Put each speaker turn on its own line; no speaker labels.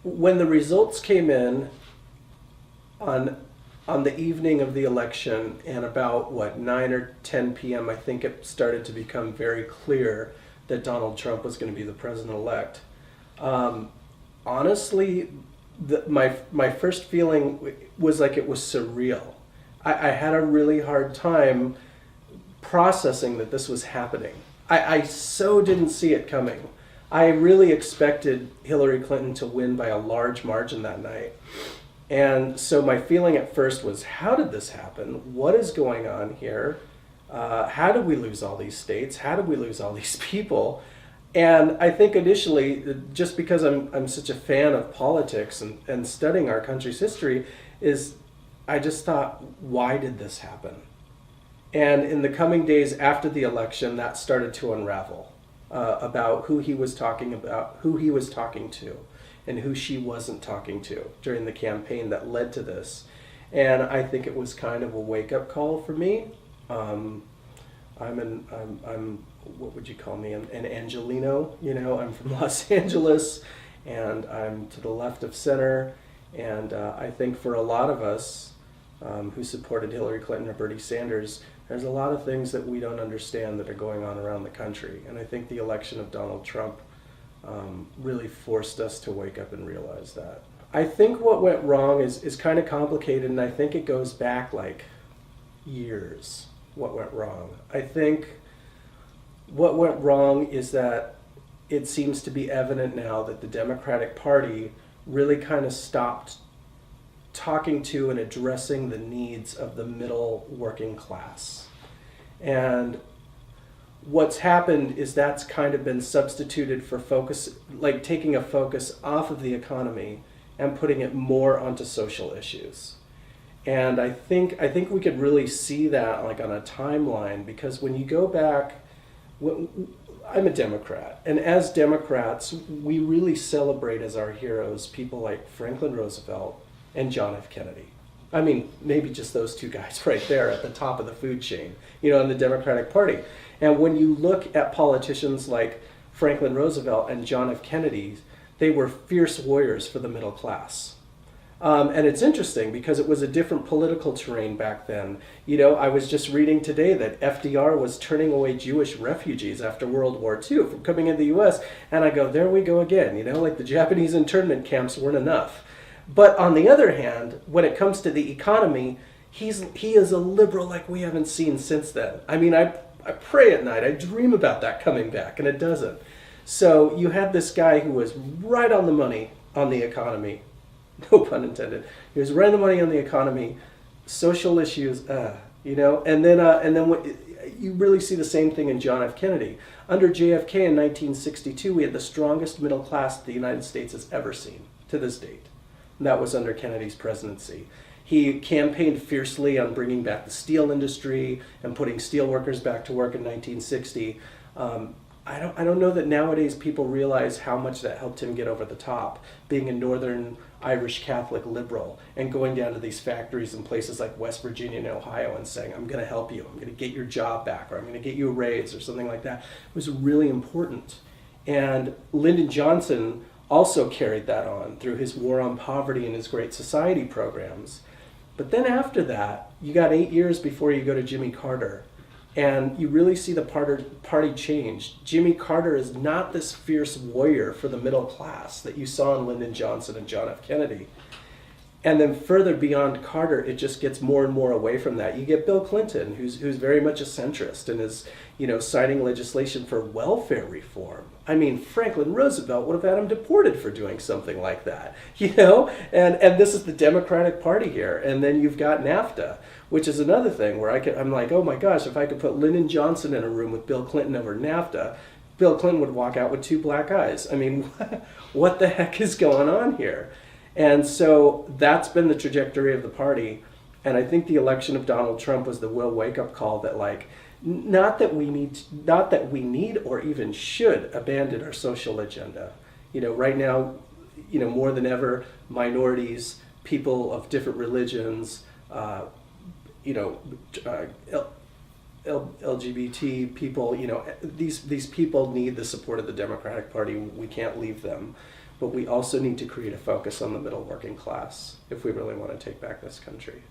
when the results came in on on the evening of the election, and about what 9 or 10 p.m., I think it started to become very clear that Donald Trump was going to be the president-elect. Honestly, my first feeling was like it was surreal. I had a really hard time processing that this was happening. I so didn't see it coming. I really expected Hillary Clinton to win by a large margin that night. And so my feeling at first was, how did this happen? What is going on here? How did we lose all these states? How did we lose all these people? And I think initially, just because I'm such a fan of politics and studying our country's history, is I just thought, why did this happen? And in the coming days after the election, that started to unravel about who he was talking to, and who she wasn't talking to during the campaign that led to this. And I think it was kind of a wake-up call for me. I'm what would you call me? An Angelino, I'm from Los Angeles, and I'm to the left of center. And I think for a lot of us who supported Hillary Clinton or Bernie Sanders, there's a lot of things that we don't understand that are going on around the country. And I think the election of Donald Trump really forced us to wake up and realize that. I think what went wrong is kind of complicated, and I think it goes back like years, what went wrong. I think what went wrong is that it seems to be evident now that the Democratic Party really kind of stopped talking to and addressing the needs of the middle working class. And what's happened is that's kind of been substituted for focus, like taking a focus off of the economy and putting it more onto social issues. And I think we could really see that like on a timeline, because when you go back, I'm a Democrat, and as Democrats, we really celebrate as our heroes people like Franklin Roosevelt and John F. Kennedy. I mean, maybe just those two guys right there at the top of the food chain, in the Democratic Party. And when you look at politicians like Franklin Roosevelt and John F. Kennedy, they were fierce warriors for the middle class. And it's interesting because it was a different political terrain back then. I was just reading today that FDR was turning away Jewish refugees after World War II from coming into the U.S. And I go, there we go again. Like the Japanese internment camps weren't enough. But on the other hand, when it comes to the economy, he is a liberal like we haven't seen since then. I mean, I pray at night, I dream about that coming back, and it doesn't. So you had this guy who was right on the money on the economy. No pun intended. He was right on the money on the economy, social issues, and then what, you really see the same thing in John F. Kennedy. Under JFK in 1962, we had the strongest middle class the United States has ever seen to this date. And that was under Kennedy's presidency. He campaigned fiercely on bringing back the steel industry and putting steel workers back to work in 1960. I don't know that nowadays people realize how much that helped him get over the top, being a Northern Irish Catholic liberal and going down to these factories in places like West Virginia and Ohio and saying, I'm going to help you, I'm going to get your job back, or I'm going to get you a raise or something like that. It was really important. And Lyndon Johnson also carried that on through his War on Poverty and his Great Society programs. But then after that, you got 8 years before you go to Jimmy Carter. And you really see the party change. Jimmy Carter is not this fierce warrior for the middle class that you saw in Lyndon Johnson and John F. Kennedy. And then further beyond Carter, it just gets more and more away from that. You get Bill Clinton, who's very much a centrist and is, signing legislation for welfare reform. I mean, Franklin Roosevelt would have had him deported for doing something like that, And this is the Democratic Party here. And then you've got NAFTA, which is another thing where I'm like, oh my gosh, if I could put Lyndon Johnson in a room with Bill Clinton over NAFTA, Bill Clinton would walk out with 2 black eyes. I mean, what the heck is going on here? And so that's been the trajectory of the party. And I think the election of Donald Trump was the real wake-up call that, like, not that we need or even should abandon our social agenda. Right now, more than ever, minorities, people of different religions, LGBT people, these people need the support of the Democratic Party. We can't leave them. but we also need to create a focus on the middle working class if we really want to take back this country.